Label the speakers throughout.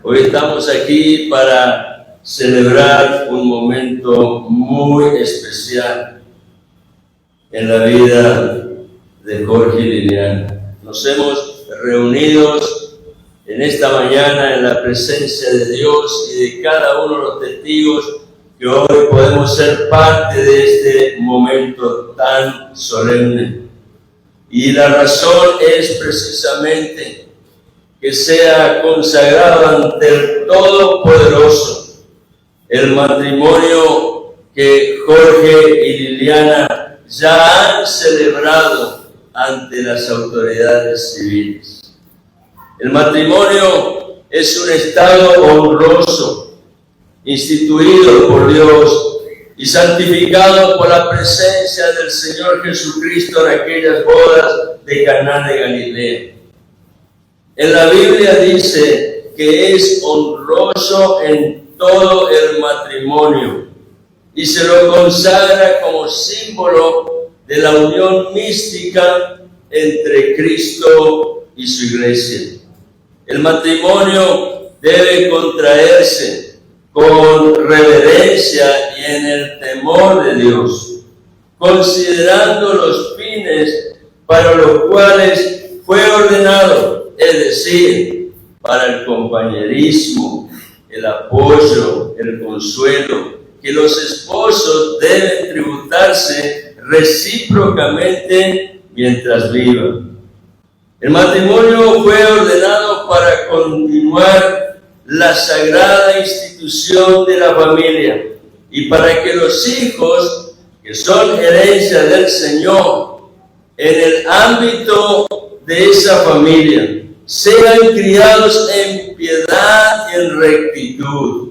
Speaker 1: Hoy estamos aquí para celebrar un momento muy especial en la vida de Jorge y Liliana. Nos hemos reunido en esta mañana en la presencia de Dios y de cada uno de los testigos que hoy podemos ser parte de este momento tan solemne. Y la razón es precisamente que sea consagrado ante el Todopoderoso el matrimonio que Jorge y Liliana ya han celebrado ante las autoridades civiles. El matrimonio es un estado honroso, instituido por Dios y santificado por la presencia del Señor Jesucristo en aquellas bodas de Caná de Galilea. En la Biblia dice que es honroso en todo el matrimonio y se lo consagra como símbolo de la unión mística entre Cristo y su iglesia. El matrimonio debe contraerse con reverencia y en el temor de Dios, considerando los fines para los cuales fue ordenado, es decir, para el compañerismo, el apoyo, el consuelo, que los esposos deben tributarse recíprocamente mientras vivan. El matrimonio fue ordenado para continuar la sagrada institución de la familia y para que los hijos, que son herencia del Señor, en el ámbito de esa familia, sean criados en piedad y en rectitud.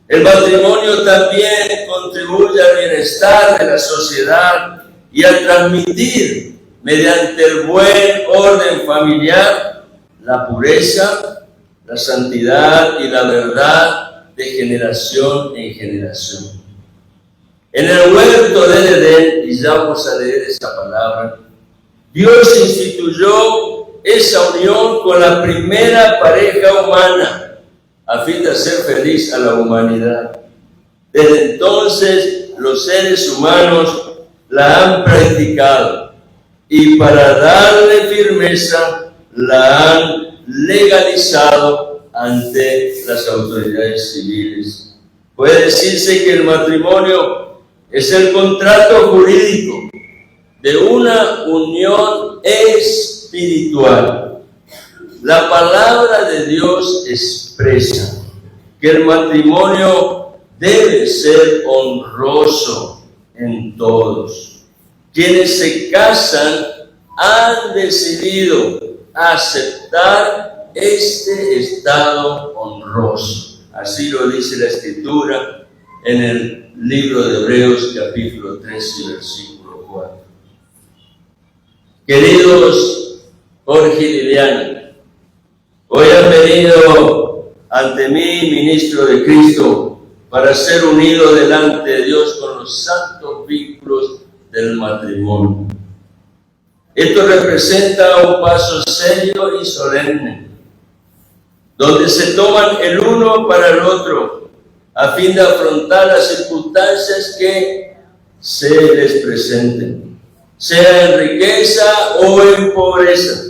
Speaker 1: El matrimonio también contribuye al bienestar de la sociedad y a transmitir, mediante el buen orden familiar, la pureza, la santidad y la verdad de generación en generación. En el huerto del Edén, y ya vamos a leer esa palabra, Dios instituyó esa unión con la primera pareja humana a fin de hacer feliz a la humanidad. Desde entonces los seres humanos la han practicado y para darle firmeza la han legalizado ante las autoridades civiles. Puede decirse que el matrimonio es el contrato jurídico de una unión espiritual. La palabra de Dios expresa que el matrimonio debe ser honroso en todos. Quienes se casan han decidido aceptar este estado honroso. Así lo dice la Escritura en el libro de Hebreos, capítulo 3 y versículo 4. Queridos Jorge y Liliana, hoy han venido ante mí, ministro de Cristo, para ser unido delante de Dios con los santos vínculos del matrimonio. Esto representa un paso serio y solemne, donde se toman el uno para el otro, a fin de afrontar las circunstancias que se les presenten, sea en riqueza o en pobreza,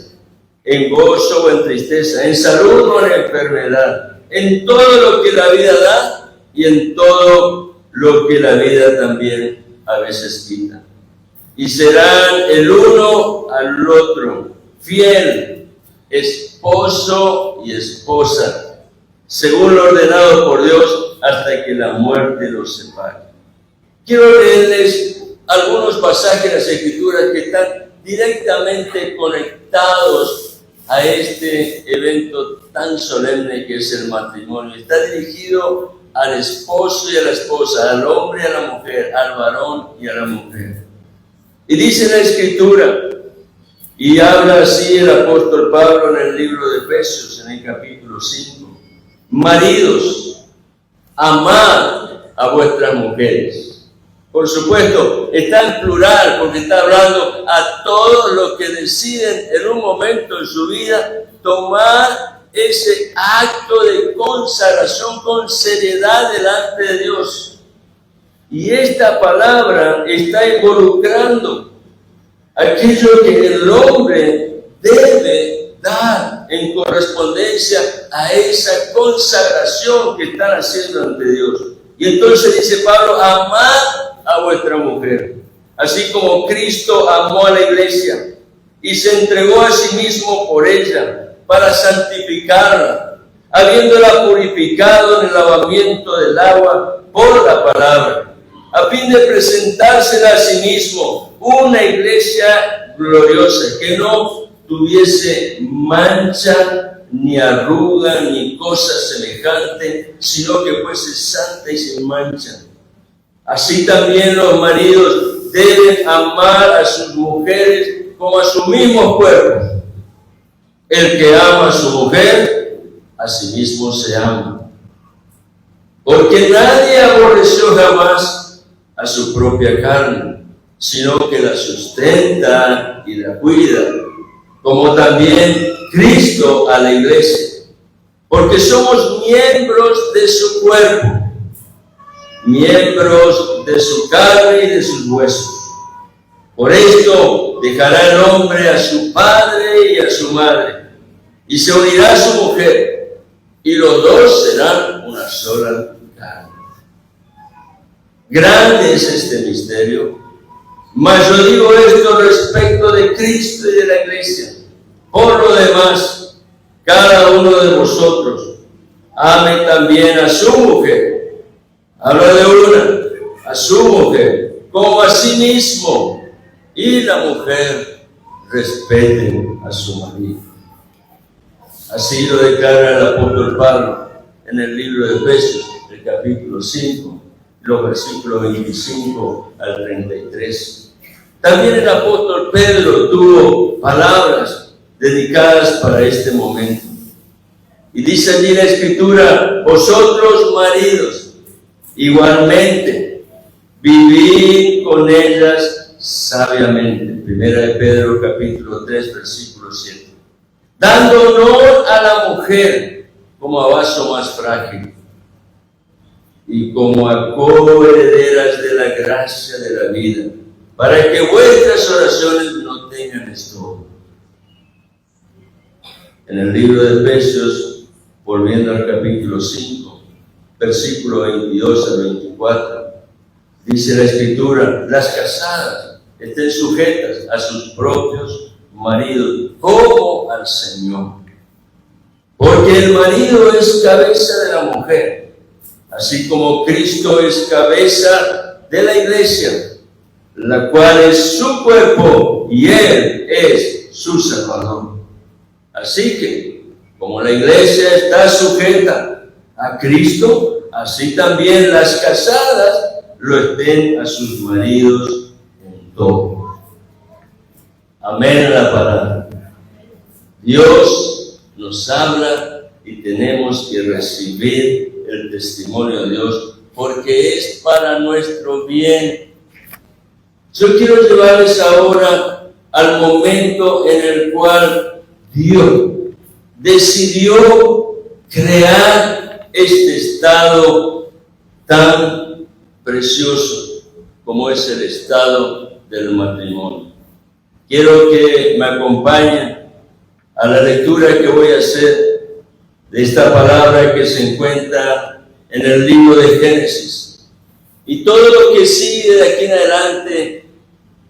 Speaker 1: en gozo o en tristeza, en salud o en enfermedad, en todo lo que la vida da y en todo lo que la vida también a veces quita. Y serán el uno al otro fiel, esposo y esposa, según lo ordenado por Dios, hasta que la muerte los separe. Quiero leerles algunos pasajes de las Escrituras que están directamente conectados a este evento tan solemne que es el matrimonio. Está dirigido al esposo y a la esposa, al hombre y a la mujer, al varón y a la mujer. Y dice la Escritura, y habla así el apóstol Pablo en el libro de Efesios, en el capítulo 5, maridos, amad a vuestras mujeres. Por supuesto, está en plural porque está hablando a todos los que deciden en un momento de su vida tomar ese acto de consagración con seriedad delante de Dios. Y esta palabra está involucrando aquello que el hombre debe dar en correspondencia a esa consagración que están haciendo ante Dios. Y entonces dice Pablo, amad a vuestra mujer, así como Cristo amó a la iglesia y se entregó a sí mismo por ella, para santificarla, habiéndola purificado en el lavamiento del agua por la palabra, a fin de presentársela a sí mismo una iglesia gloriosa, que no tuviese mancha, ni arruga, ni cosa semejante, sino que fuese santa y sin mancha. Así también los maridos deben amar a sus mujeres como a su mismo cuerpo. El que ama a su mujer, a sí mismo se ama. Porque nadie aborreció jamás a su propia carne, sino que la sustenta y la cuida, como también Cristo a la iglesia. Porque somos miembros de su cuerpo, miembros de su carne y de sus huesos. Por esto dejará el hombre a su padre y a su madre, y se unirá a su mujer, y los dos serán una sola carne. Grande es este misterio, mas yo digo esto respecto de Cristo y de la iglesia. Por lo demás, cada uno de vosotros ame también a su mujer. Habla de una, a su mujer, como a sí mismo. Y la mujer respete a su marido. Así lo declara el apóstol Pablo en el libro de Efesios, el capítulo 5, los versículos 25 al 33. También el apóstol Pedro tuvo palabras dedicadas para este momento. Y dice allí la Escritura, vosotros maridos, igualmente, vivid con ellas sabiamente. Primera de Pedro capítulo 3 versículo 7. Dando honor a la mujer como a vaso más frágil y como a coherederas de la gracia de la vida, para que vuestras oraciones no tengan estorbo. En el libro de Efesios, volviendo al capítulo 5, versículo 22 al 24, dice la Escritura, las casadas estén sujetas a sus propios maridos, como al Señor. Porque el marido es cabeza de la mujer, así como Cristo es cabeza de la iglesia, la cual es su cuerpo y Él es su Salvador. Así que, como la iglesia está sujeta a Cristo, así también las casadas lo estén a sus maridos en todo. Amén a la palabra. Dios nos habla y tenemos que recibir el testimonio de Dios porque es para nuestro bien. Yo quiero llevarles ahora al momento en el cual Dios decidió crear este estado tan precioso como es el estado del matrimonio. Quiero que me acompañen a la lectura que voy a hacer de esta palabra que se encuentra en el libro de Génesis. Y todo lo que sigue de aquí en adelante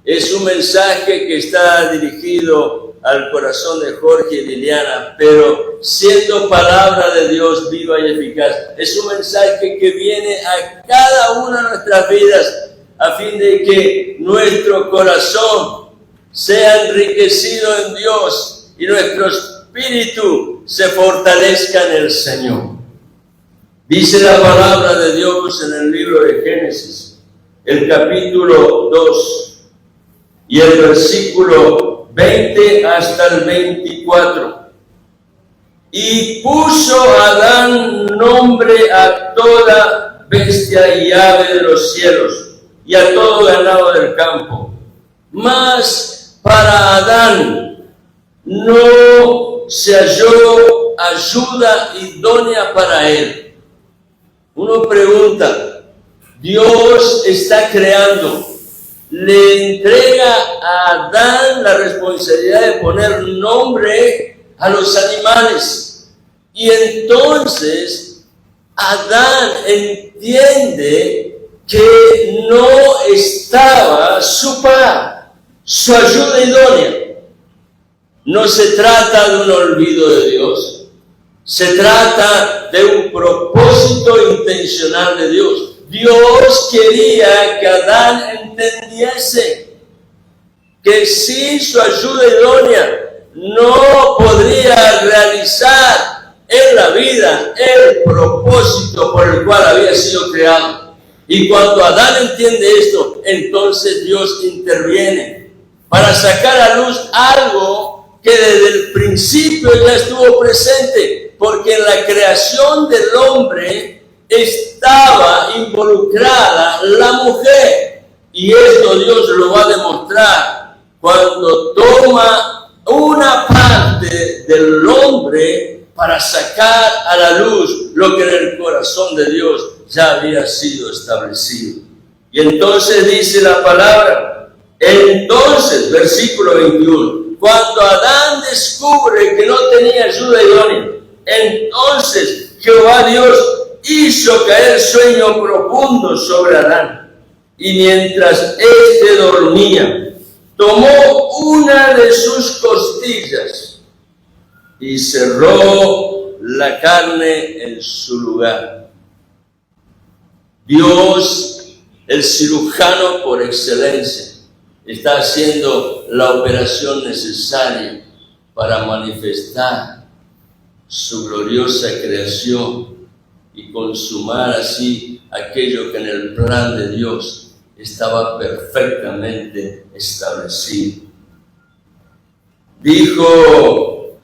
Speaker 1: es un mensaje que está dirigido al corazón de Jorge y Liliana, pero siendo palabra de Dios viva y eficaz. Es un mensaje que viene a cada una de nuestras vidas a fin de que nuestro corazón sea enriquecido en Dios y nuestro espíritu se fortalezca en el Señor. Dice la palabra de Dios en el libro de Génesis, el capítulo 2 y el versículo 20 hasta el 24. Y puso Adán nombre a toda bestia y ave de los cielos y a todo ganado del campo. Mas para Adán no se halló ayuda idónea para él. Uno pregunta, Dios está creando, le entrega a Adán la responsabilidad de poner nombre a los animales. Y entonces Adán entiende que no estaba su par, su ayuda idónea. No se trata de un olvido de Dios, se trata de un propósito intencional de Dios. Dios quería que Adán entendiese que sin su ayuda idónea no podría realizar en la vida el propósito por el cual había sido creado. Y cuando Adán entiende esto, entonces Dios interviene para sacar a luz algo que desde el principio ya estuvo presente, porque en la creación del hombre estaba involucrada la mujer, y esto Dios lo va a demostrar cuando toma una parte del hombre para sacar a la luz lo que en el corazón de Dios ya había sido establecido. Y entonces dice la palabra, entonces, versículo 21, cuando Adán descubre que no tenía ayuda idónea, entonces Jehová Dios hizo caer sueño profundo sobre Adán, y mientras éste dormía, tomó una de sus costillas y cerró la carne en su lugar. Dios, el cirujano por excelencia, está haciendo la operación necesaria para manifestar su gloriosa creación y consumar así aquello que en el plan de Dios estaba perfectamente establecido. Dijo,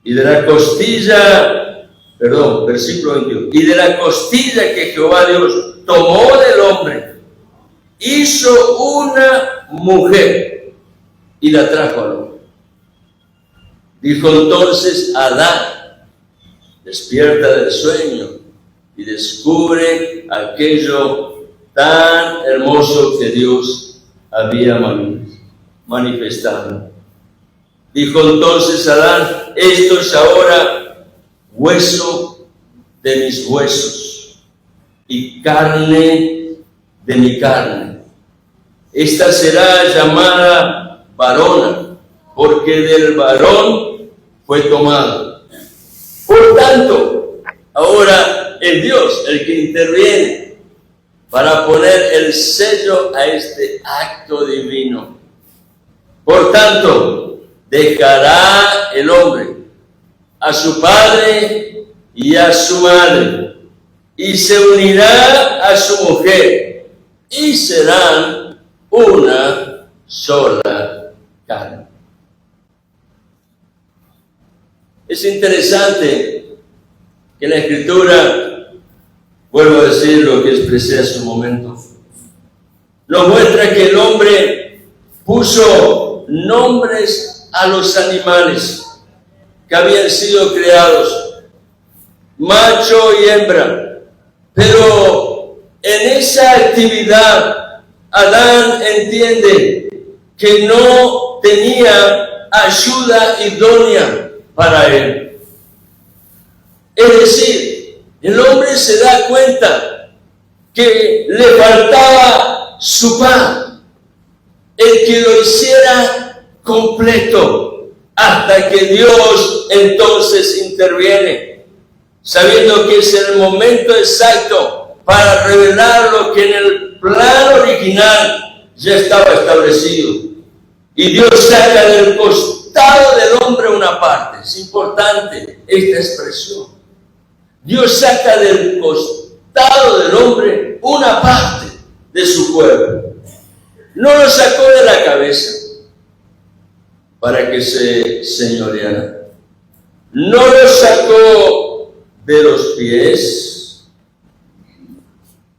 Speaker 1: y de la costilla, versículo 21, y de la costilla que Jehová Dios tomó del hombre, hizo una mujer y la trajo al hombre. Dijo entonces Adán, despierta del sueño y descubre aquello tan hermoso que Dios había manifestado. Dijo entonces Adán, esto es ahora hueso de mis huesos y carne de mi carne. Esta será llamada varona, porque del varón fue tomado. Por tanto, ahora es Dios el que interviene para poner el sello a este acto divino. Por tanto, dejará el hombre a su padre y a su madre, y se unirá a su mujer, y serán una sola carne. Es interesante que la Escritura, vuelvo a decir lo que expresé hace un momento, nos muestra que el hombre puso nombres a los animales que habían sido creados, macho y hembra, pero en esa actividad Adán entiende que no tenía ayuda idónea para él. Es decir, el hombre se da cuenta que le faltaba su pan, el que lo hiciera completo, hasta que Dios entonces interviene, sabiendo que es el momento exacto para revelar lo que en el plan original ya estaba establecido. Y Dios saca del costado del hombre una parte. Es importante esta expresión. Dios saca del costado del hombre una parte de su cuerpo. No lo sacó de la cabeza para que se señoreara. No lo sacó de los pies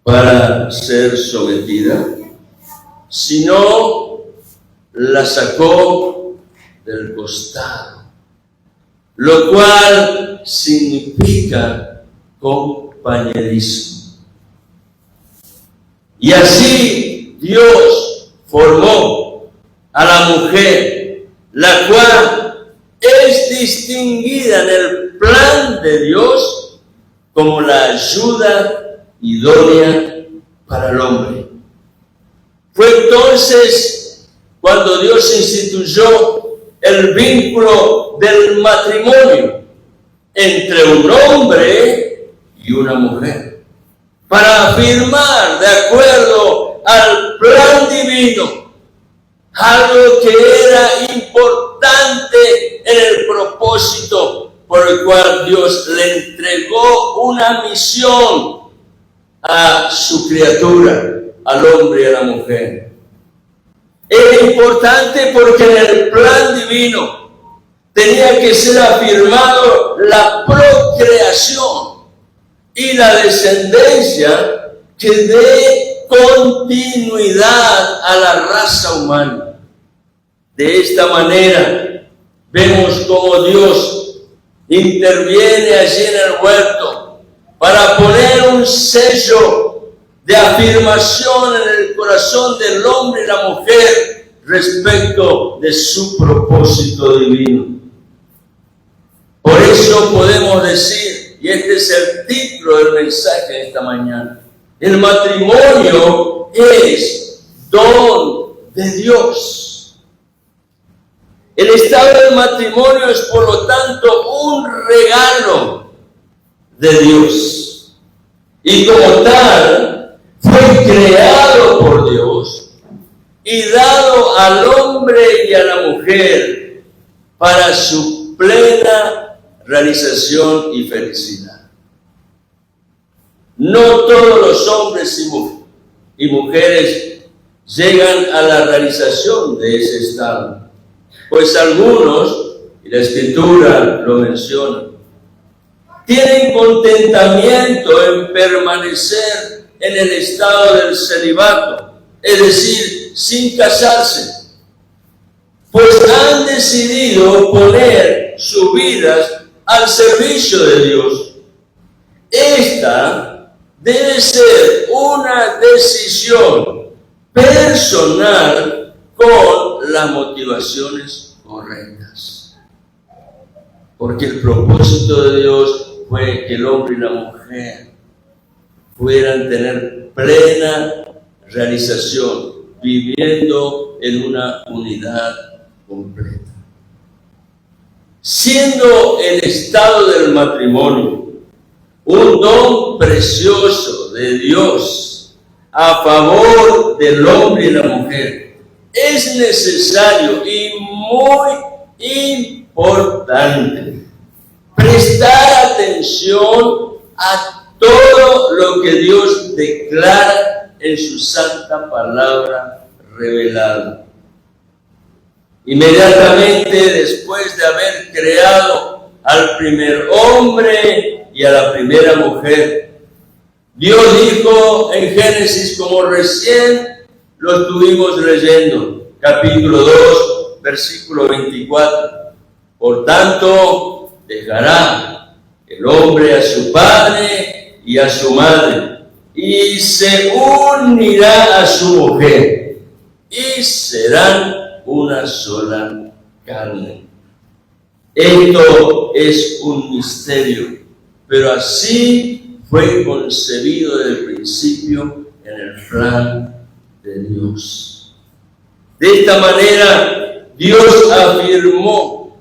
Speaker 1: para ser sometida, sino la sacó del costado. lo cual significa compañerismo. Y así Dios formó a la mujer, la cual es distinguida en el plan de Dios como la ayuda idónea para el hombre. Fue entonces cuando Dios instituyó el vínculo del matrimonio entre un hombre y una mujer, para afirmar, de acuerdo al plan divino, algo que era importante en el propósito por el cual Dios le entregó una misión a su criatura, al hombre y a la mujer. Era importante porque en el plan divino tenía que ser afirmado la procreación y la descendencia que dé continuidad a la raza humana. De esta manera vemos cómo Dios interviene allí en el huerto para poner un sello de afirmación en el corazón del hombre y la mujer respecto de su propósito divino. Por eso podemos decir, y este es el título del mensaje de esta mañana, el matrimonio es don de Dios. El estado del matrimonio es, por lo tanto, un regalo de Dios. Y como tal, fue creado por Dios y dado al hombre y a la mujer para su plena realización y felicidad. No todos los hombres y mujeres llegan a la realización de ese estado, pues algunos, y la Escritura lo menciona, tienen contentamiento en permanecer en el estado del celibato, es decir, sin casarse, pues han decidido poner sus vidas al servicio de Dios. Esta debe ser una decisión personal con las motivaciones correctas, porque el propósito de Dios fue que el hombre y la mujer pudieran tener plena realización, viviendo en una unidad completa. Siendo el estado del matrimonio un don precioso de Dios a favor del hombre y la mujer, es necesario y muy importante prestar atención a todo lo que Dios declara en su santa palabra revelada. Inmediatamente después de haber creado al primer hombre y a la primera mujer, Dios dijo en Génesis, como recién lo estuvimos leyendo, capítulo 2, versículo 24, por tanto, dejará el hombre a su padre y a su madre, y se unirá a su mujer, y serán una sola carne. Esto es un misterio, pero así fue concebido desde el principio en el plan de Dios. De esta manera, Dios afirmó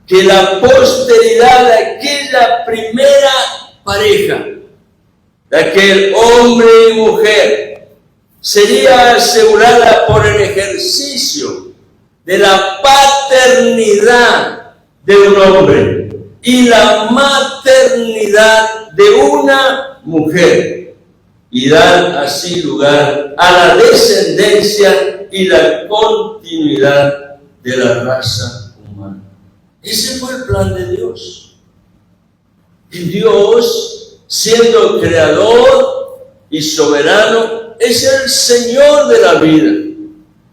Speaker 1: que la posteridad de aquella primera pareja, de aquel hombre y mujer, sería asegurada por el ejercicio de la paternidad de un hombre y la maternidad de una mujer, y dar así lugar a la descendencia y la continuidad de la raza humana. Ese fue el plan de Dios. Y Dios, siendo creador y soberano, es el Señor de la vida.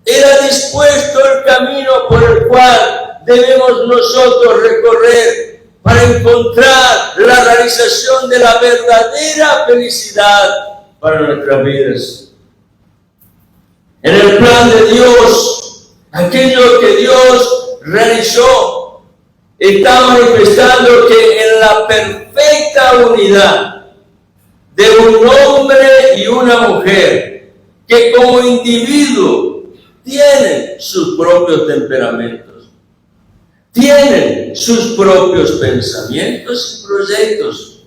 Speaker 1: Era dispuesto el camino por el cual debemos nosotros recorrer para encontrar la realización de la verdadera felicidad para nuestras vidas. En el plan de Dios, aquello que Dios realizó está manifestando que en la perfecta unidad de un hombre y una mujer, que como individuo tienen sus propios temperamentos, tienen sus propios pensamientos y proyectos,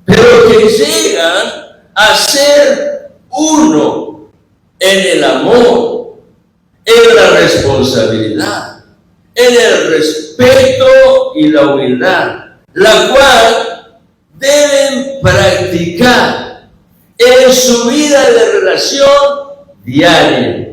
Speaker 1: pero que llegan a ser uno en el amor, en la responsabilidad, en el respeto y la humildad, la cual deben practicar en su vida de relación diaria,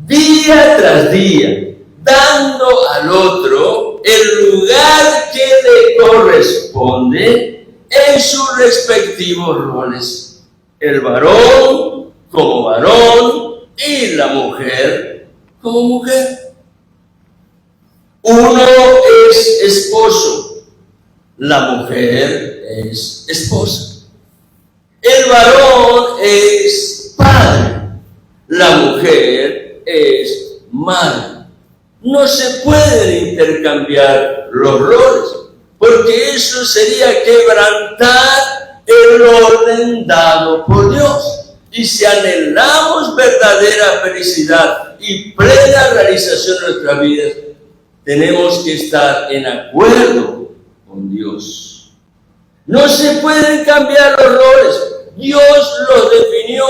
Speaker 1: día tras día, dando al otro el lugar que le corresponde en sus respectivos roles. El varón como varón y la mujer como mujer. Uno es esposo, la mujer es esposa. El varón es padre, la mujer es madre. No se pueden intercambiar los roles, porque eso sería quebrantar el orden dado por Dios. Y si anhelamos verdadera felicidad y plena realización de nuestras vidas, tenemos que estar en acuerdo con Dios. No se pueden cambiar los roles. Dios los definió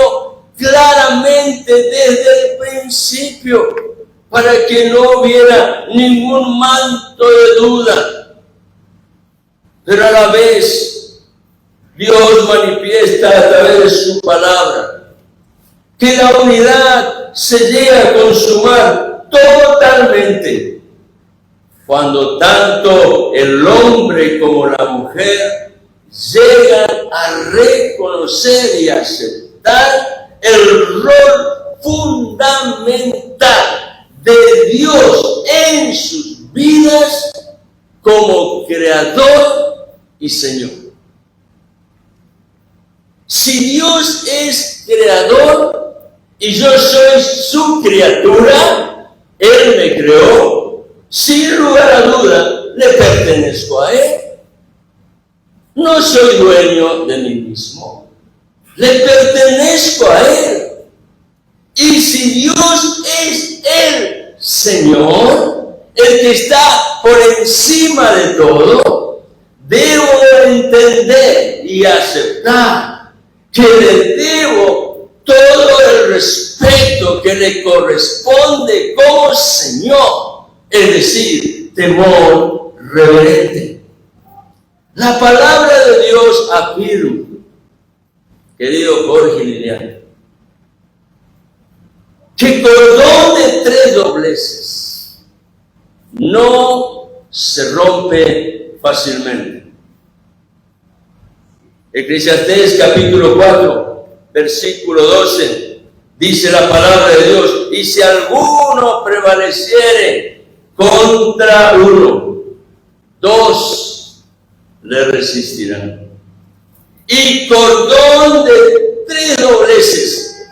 Speaker 1: claramente desde el principio para que no hubiera ningún manto de duda. Pero a la vez, Dios manifiesta a través de su palabra que la unidad se llega a consumar totalmente cuando tanto el hombre como la mujer llegan a reconocer y aceptar el rol fundamental de Dios en sus vidas como creador y Señor. Si Dios es creador y yo soy su criatura, Él me creó, sin lugar a duda le pertenezco a Él. No soy dueño de mí mismo, le pertenezco a Él. Y si Dios es el Señor, el que está por encima de todo, debo entender y aceptar que le debo todo el respeto que le corresponde como Señor, es decir, temor reverente. La palabra de Dios afirma, querido Jorge Liliano, que cordón de 3 dobleces no se rompe fácilmente. Eclesiastés capítulo 4, versículo 12, dice la palabra de Dios: y si alguno prevaleciere contra uno, 2 le resistirán. Y cordón de 3 dobleces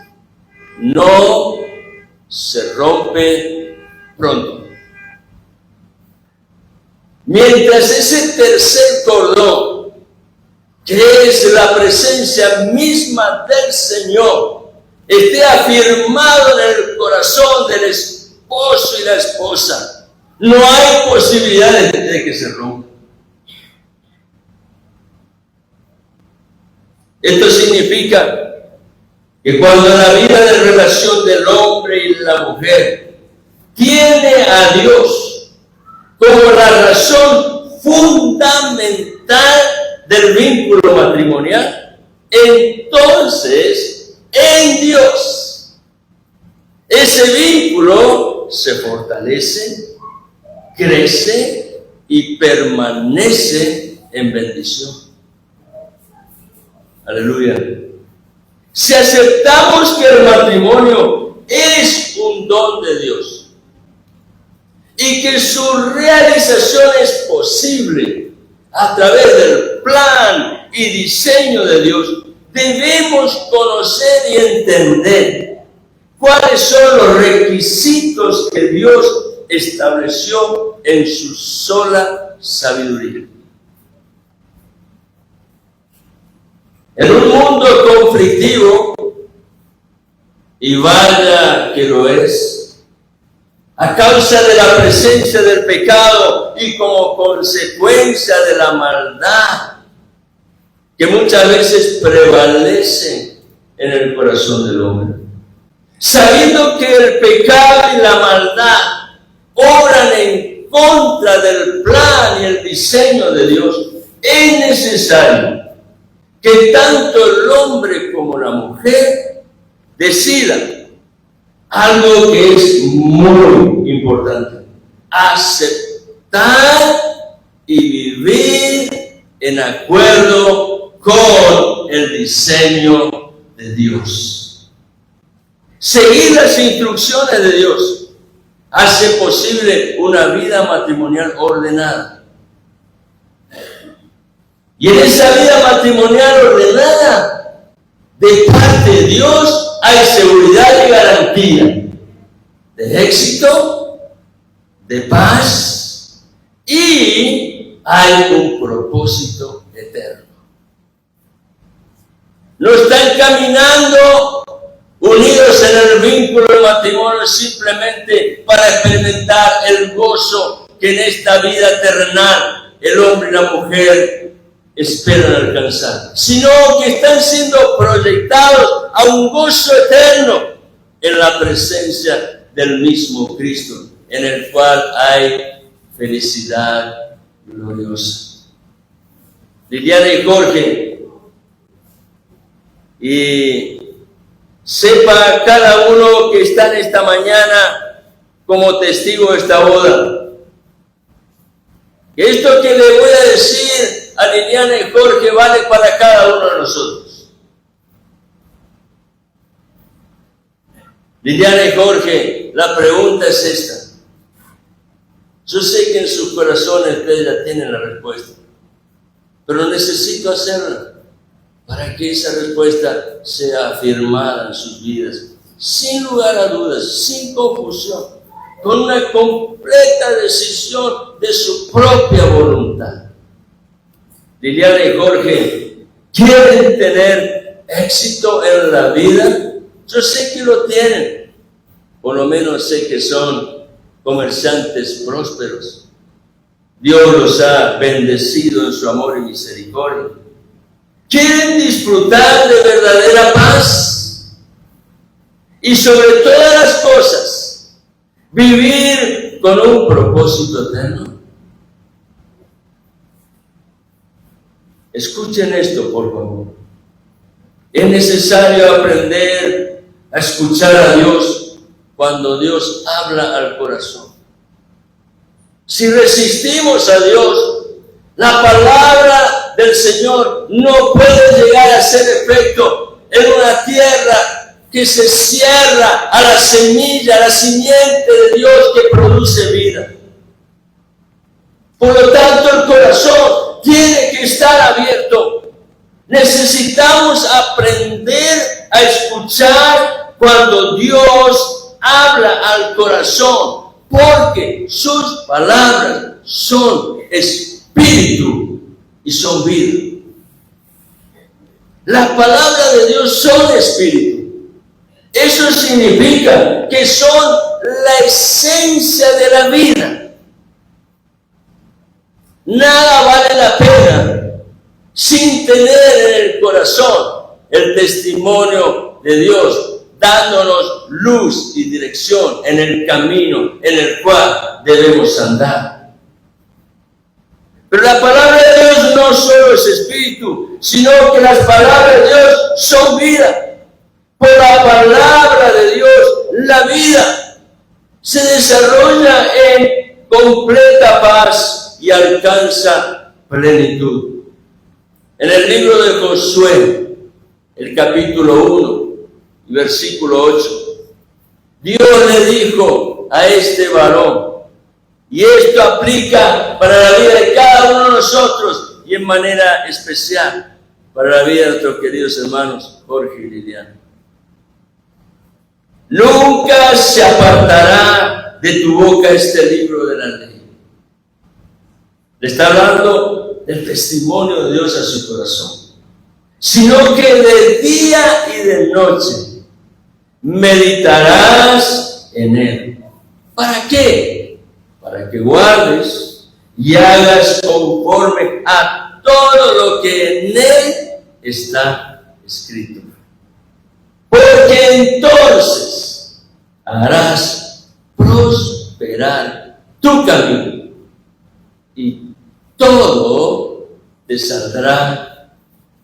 Speaker 1: no se rompe pronto. Mientras ese tercer cordón, que es la presencia misma del Señor, esté afirmado en el corazón del esposo y la esposa, no hay posibilidad de que se rompa. Esto significa que cuando la vida de relación del hombre y la mujer tiene a Dios como la razón fundamental del vínculo matrimonial, entonces en Dios ese vínculo se fortalece, crece y permanece en bendición. Aleluya. Si aceptamos que el matrimonio es un don de Dios y y que su realización es posible a través del plan y diseño de Dios, debemos conocer y entender cuáles son los requisitos que Dios estableció en su sola sabiduría. En un mundo conflictivo, y vaya que lo es, a causa de la presencia del pecado y como consecuencia de la maldad que muchas veces prevalece en el corazón del hombre, sabiendo que el pecado y la maldad obran en contra del plan y el diseño de Dios, es necesario que tanto el hombre como la mujer decidan algo que es muy importante: aceptar y vivir en acuerdo con el diseño de Dios. Seguir las instrucciones de Dios hace posible una vida matrimonial ordenada. Y en esa vida matrimonial ordenada, de parte de Dios, hay seguridad y garantía de éxito, de paz, y hay un propósito eterno. No están caminando unidos en el vínculo del matrimonio simplemente para experimentar el gozo que en esta vida terrenal el hombre y la mujer esperan alcanzar, sino que están siendo proyectados a un gozo eterno en la presencia del mismo Cristo, en el cual hay felicidad gloriosa. Liliana y Jorge, y sepa cada uno que está en esta mañana como testigo de esta boda, que esto que le voy a decir a Liliana y Jorge vale para cada uno de nosotros. Liliana y Jorge, la pregunta es esta. Yo sé que en sus corazones ustedes ya tienen la respuesta, pero necesito hacerla para que esa respuesta sea afirmada en sus vidas, sin lugar a dudas, sin confusión, con una completa decisión de su propia voluntad. Liliana y Jorge, ¿quieren tener éxito en la vida? Yo sé que lo tienen. Por lo menos sé que son comerciantes prósperos. Dios los ha bendecido en su amor y misericordia. ¿Quieren disfrutar de verdadera paz? Y sobre todas las cosas, vivir con un propósito eterno. Escuchen esto, por favor. Es necesario aprender a escuchar a Dios cuando Dios habla al corazón. Si resistimos a Dios, la palabra del Señor no puede llegar a hacer efecto en una tierra que se cierra a la semilla, a la simiente de Dios que produce vida. Por lo tanto, el corazón tiene que estar abierto. Necesitamos aprender a escuchar cuando Dios habla al corazón, porque sus palabras son espíritu y son vida. Las palabras de Dios son espíritu. Eso significa que son la esencia de la vida. Nada vale la pena sin tener en el corazón el testimonio de Dios, dándonos luz y dirección en el camino en el cual debemos andar. Pero la palabra de Dios no solo es espíritu, sino que las palabras de Dios son vida. Por la palabra de Dios, la vida se desarrolla en completa paz y alcanza plenitud. En el libro de Josué, el capítulo 1, versículo 8, Dios le dijo a este varón: Y esto aplica para la vida de cada uno de nosotros y en manera especial para la vida de nuestros queridos hermanos Jorge y Liliana. Nunca se apartará de tu boca este libro de la ley. Le está hablando del testimonio de Dios a su corazón. Sino que de día y de noche meditarás en él. ¿Para qué? Para que guardes y hagas conforme a todo lo que en él está escrito. Porque entonces harás prosperar tu camino y todo te saldrá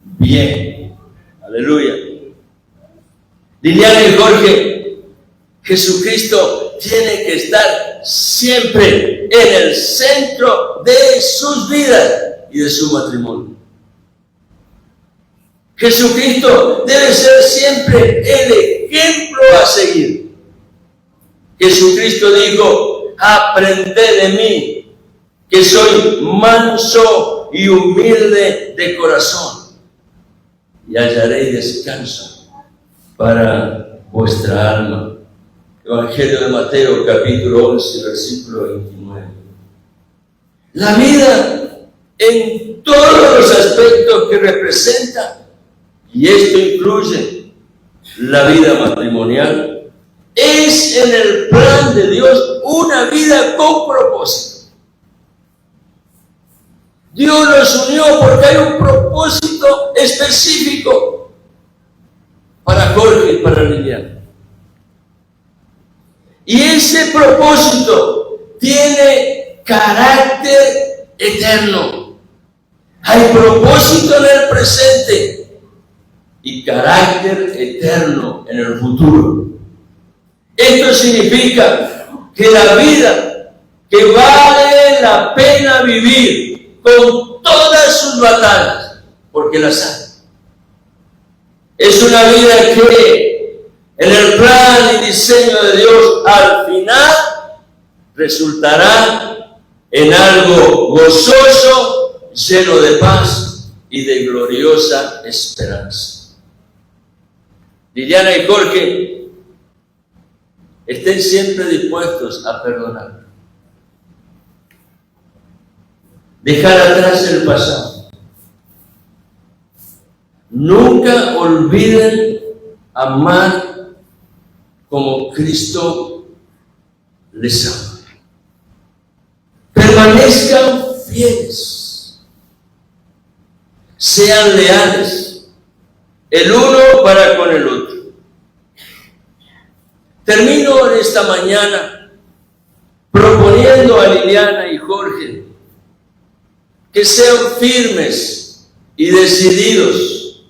Speaker 1: bien. Aleluya. Liliana y Jorge, Jesucristo tiene que estar siempre en el centro de sus vidas y de su matrimonio. Jesucristo debe ser siempre el ejemplo a seguir. Jesucristo dijo: aprended de mí, que soy manso y humilde de corazón, y hallaréis descanso para vuestra alma. Evangelio de Mateo, capítulo 11, versículo 29. La vida en todos los aspectos que representa, y esto incluye la vida matrimonial, es en el plan de Dios una vida con propósito. Dios los unió porque hay un propósito específico para Jorge y para Liliana. Y ese propósito tiene carácter eterno. Hay propósito en el presente y carácter eterno en el futuro. Esto significa que la vida que vale la pena vivir con todas sus batallas, porque las hay, es una vida que en el plan y diseño de Dios al final resultará en algo gozoso, lleno de paz y de gloriosa esperanza. Liliana y Jorge, estén siempre dispuestos a perdonar. Dejar atrás el pasado. Nunca olviden amar como Cristo les ama. Permanezcan fieles. Sean leales el uno para con el otro. Termino en esta mañana proponiendo a Liliana y Jorge que sean firmes y decididos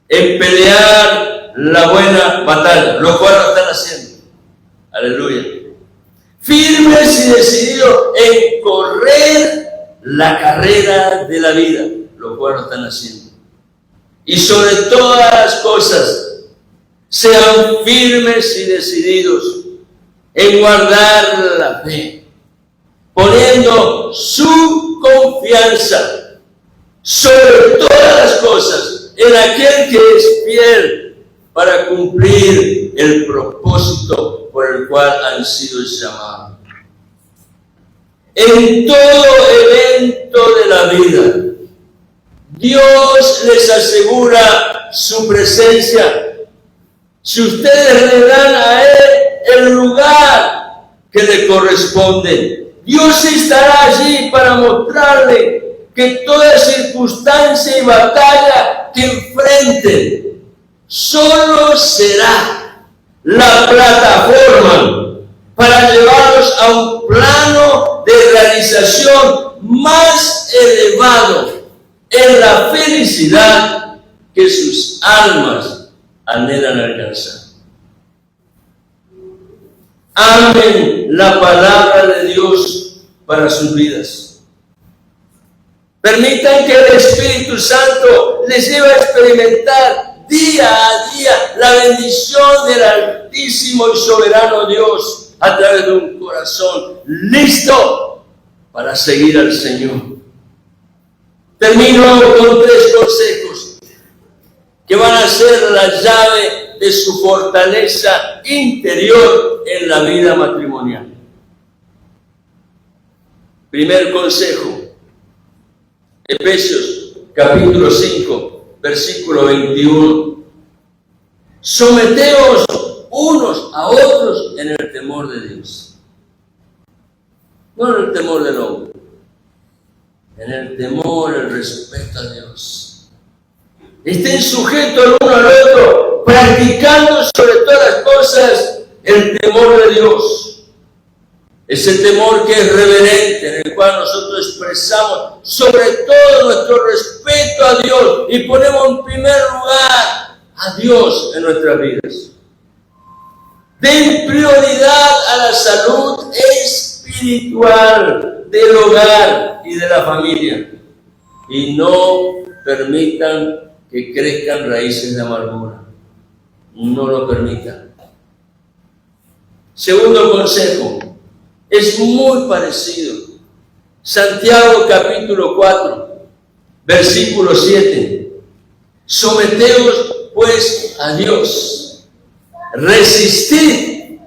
Speaker 1: en pelear la buena batalla, lo cual lo están haciendo. Aleluya. Firmes y decididos en correr la carrera de la vida, lo cual lo están haciendo. Y sobre todas las cosas, sean firmes y decididos en guardar la fe, poniendo su confianza sobre todas las cosas en aquel que es fiel para cumplir el propósito por el cual han sido llamados. En todo evento de la vida, Dios les asegura su presencia. Si ustedes le dan a Él el lugar que le corresponde, Dios estará allí para mostrarle que toda circunstancia y batalla que enfrenten solo será la plataforma para llevarlos a un plano de realización más elevado en la felicidad que sus almas anhelan alcanzar. Amen la palabra de Dios para sus vidas. Permitan que el Espíritu Santo les lleve a experimentar día a día la bendición del Altísimo y Soberano Dios a través de un corazón listo para seguir al Señor. Termino con 3 consejos que van a ser la llave de su fortaleza interior en la vida matrimonial. Primer consejo, Efesios capítulo 5, versículo 21. Someteos unos a otros en el temor de Dios. No en el temor del hombre, en el temor, el respeto a Dios. Estén sujetos el uno al otro, practicando sobre todas las cosas el temor de Dios. Ese temor que es reverente, en el cual nosotros expresamos sobre todo nuestro respeto a Dios y ponemos en primer lugar a Dios en nuestras vidas. Den prioridad a la salud espiritual del hogar y de la familia y no permitan que crezcan raíces de amargura. No lo permitan. Segundo consejo. Es muy parecido. Santiago capítulo 4, versículo 7. Someteos pues a Dios. Resistid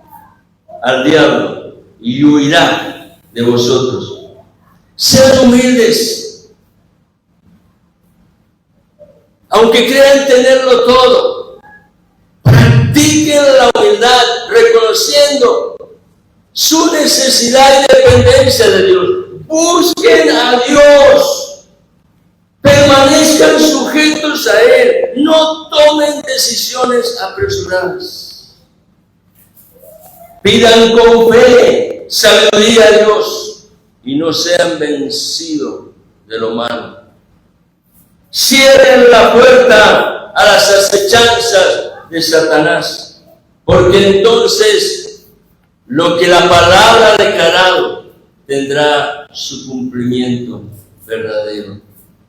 Speaker 1: al diablo y huirá de vosotros. Sean humildes. Aunque crean tenerlo todo, practiquen la humildad reconociendo su necesidad y dependencia de Dios. Busquen a Dios. Permanezcan sujetos a Él. No tomen decisiones apresuradas. Pidan con fe sabiduría a Dios y no sean vencidos de lo malo. Cierren la puerta a las acechanzas de Satanás, porque entonces lo que la palabra ha declarado tendrá su cumplimiento verdadero.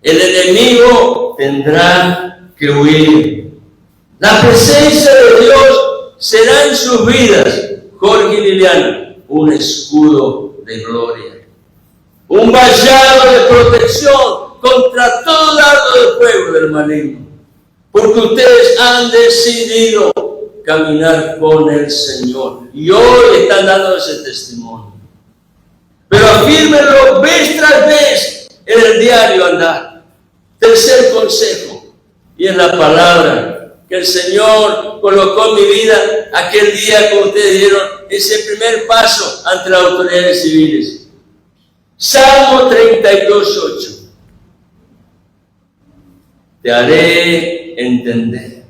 Speaker 1: El enemigo tendrá que huir. La presencia de Dios será en sus vidas, Jorge y Liliana, un escudo de gloria, un vallado de protección contra todo dardo de fuego del maligno, porque ustedes han decidido caminar con el Señor y hoy están dando ese testimonio. Pero afírmenlo vez tras vez en el diario andar. Tercer consejo, y es la palabra que el Señor colocó en mi vida aquel día que ustedes dieron ese primer paso ante las autoridades civiles. Salmo 32:8. Te haré entender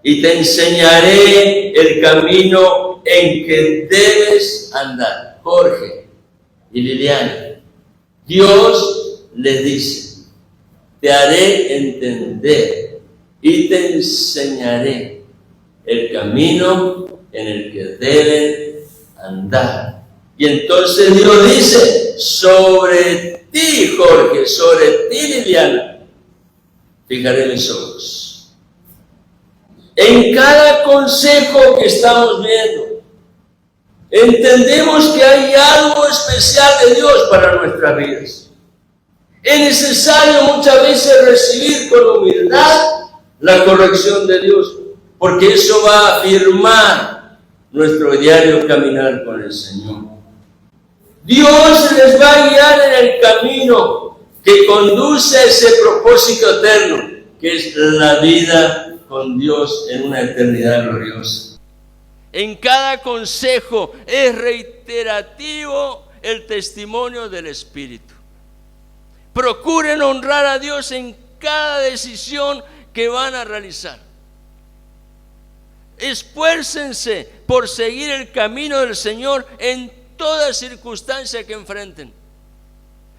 Speaker 1: y te enseñaré el camino en que debes andar. Jorge y Liliana, Dios les dice, te haré entender y te enseñaré el camino en el que deben andar. Y entonces Dios dice, sobre ti, Jorge, sobre ti, Liliana, fijaré mis ojos. En cada consejo que estamos viendo, entendemos que hay algo especial de Dios para nuestras vidas. Es necesario muchas veces recibir con humildad la corrección de Dios, porque eso va a afirmar nuestro diario caminar con el Señor. Dios les va a guiar en el camino que conduce a ese propósito eterno, que es la vida con Dios en una eternidad gloriosa. En cada consejo es reiterativo el testimonio del Espíritu. Procuren honrar a Dios en cada decisión que van a realizar. Esfuércense por seguir el camino del Señor en toda circunstancia que enfrenten.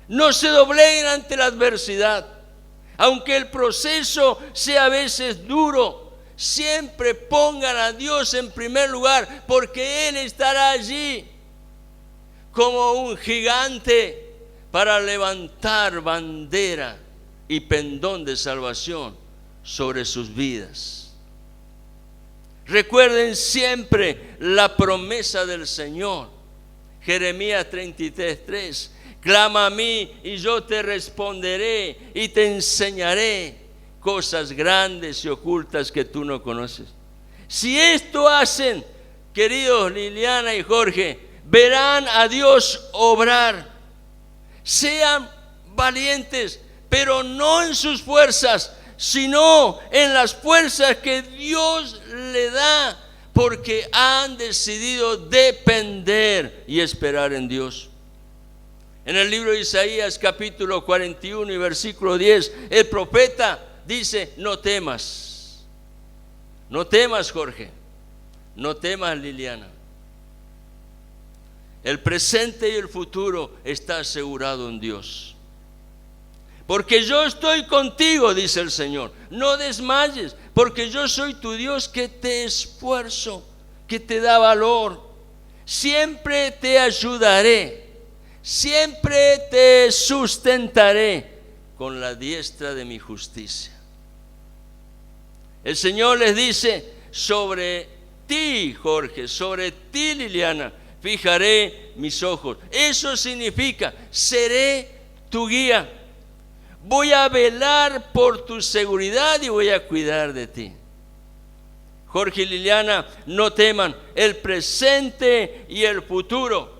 Speaker 1: No se dobleguen ante la adversidad. Aunque el proceso sea a veces duro, siempre pongan a Dios en primer lugar, porque Él estará allí como un gigante para levantar bandera y pendón de salvación sobre sus vidas. Recuerden siempre la promesa del Señor, Jeremías 33:3, Clama a mí y yo te responderé y te enseñaré cosas grandes y ocultas que tú no conoces. Si esto hacen, queridos Liliana y Jorge, verán a Dios obrar. Sean valientes, pero no en sus fuerzas, sino en las fuerzas que Dios le da, porque han decidido depender y esperar en Dios. En el libro de Isaías capítulo 41 y versículo 10, el profeta dice: no temas. No temas, Jorge. No temas, Liliana. El presente y el futuro está asegurado en Dios. Porque yo estoy contigo, dice el Señor. No desmayes, porque yo soy tu Dios que te esfuerzo, que te da valor. Siempre te ayudaré, siempre te sustentaré con la diestra de mi justicia. El Señor les dice: sobre ti, Jorge, sobre ti, Liliana, fijaré mis ojos. Eso significa: seré tu guía. Voy a velar por tu seguridad y voy a cuidar de ti. Jorge y Liliana, no teman. El presente y el futuro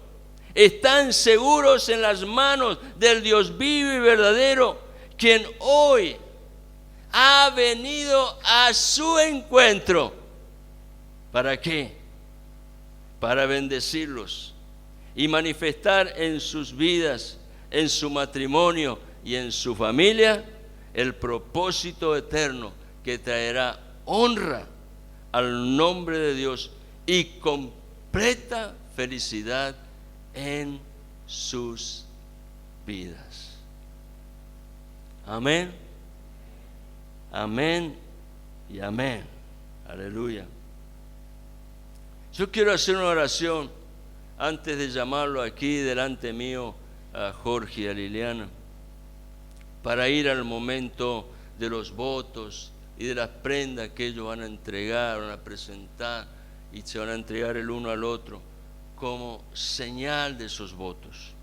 Speaker 1: están seguros en las manos del Dios vivo y verdadero, quien hoy ha venido a su encuentro. ¿Para qué? Para bendecirlos y manifestar en sus vidas, en su matrimonio y en su familia el propósito eterno que traerá honra al nombre de Dios y completa felicidad en sus vidas. Amén. Amén y amén. Aleluya. Yo quiero hacer una oración antes de llamarlo aquí delante mío a Jorge y a Liliana, para ir al momento de los votos y de las prendas que ellos van a entregar, van a presentar y se van a entregar el uno al otro como señal de esos votos.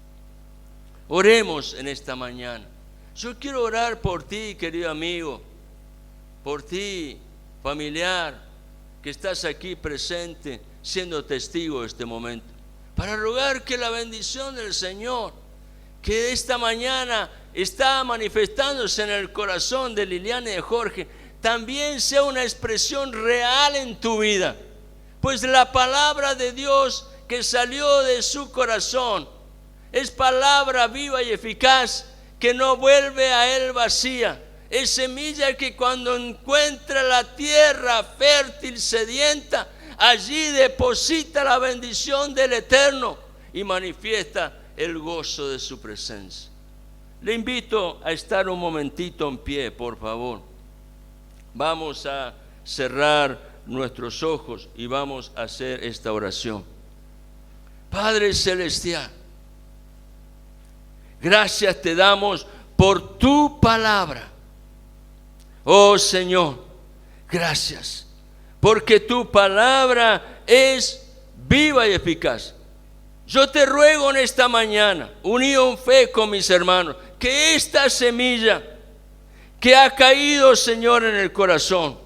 Speaker 1: Oremos en esta mañana. Yo quiero orar por ti, querido amigo, por ti, familiar, que estás aquí presente, siendo testigo de este momento, para rogar que la bendición del Señor, que esta mañana está manifestándose en el corazón de Liliana y de Jorge, también sea una expresión real en tu vida, pues la palabra de Dios que salió de su corazón es palabra viva y eficaz, que no vuelve a él vacía. Es semilla que cuando encuentra la tierra fértil, sedienta, allí deposita la bendición del Eterno y manifiesta el gozo de su presencia. Le invito a estar un momentito en pie, por favor. Vamos a cerrar nuestros ojos y vamos a hacer esta oración. Padre Celestial, gracias te damos por tu palabra. Oh Señor, gracias, porque tu palabra es viva y eficaz. Yo te ruego en esta mañana, unido en fe con mis hermanos, que esta semilla que ha caído, Señor, en el corazón,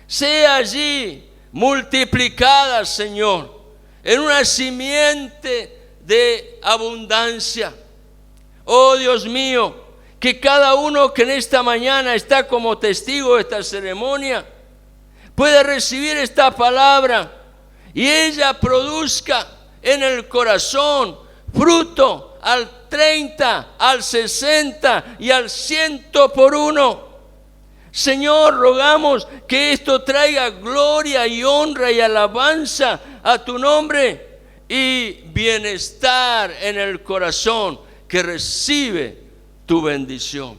Speaker 1: sea allí multiplicada, Señor, en una simiente de abundancia. Oh Dios mío, que cada uno que en esta mañana está como testigo de esta ceremonia pueda recibir esta palabra y ella produzca en el corazón fruto al 30, al 60 y al 100 por uno. Señor, rogamos que esto traiga gloria y honra y alabanza a tu nombre y bienestar en el corazón que recibe tu bendición.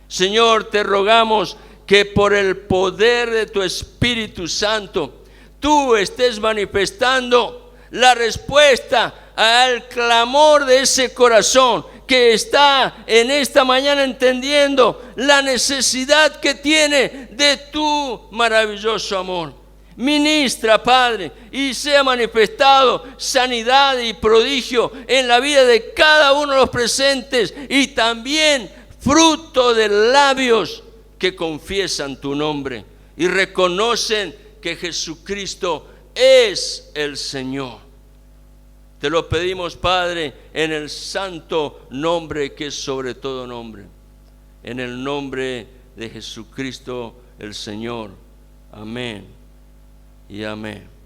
Speaker 1: Señor, te rogamos que por el poder de tu Espíritu Santo tú estés manifestando la respuesta al clamor de ese corazón que está en esta mañana entendiendo la necesidad que tiene de tu maravilloso amor. Ministra, Padre, y sea manifestado sanidad y prodigio en la vida de cada uno de los presentes, y también fruto de labios que confiesan tu nombre y reconocen que Jesucristo es el Señor. Te lo pedimos, Padre, en el santo nombre que es sobre todo nombre, en el nombre de Jesucristo el Señor. Amén y amén.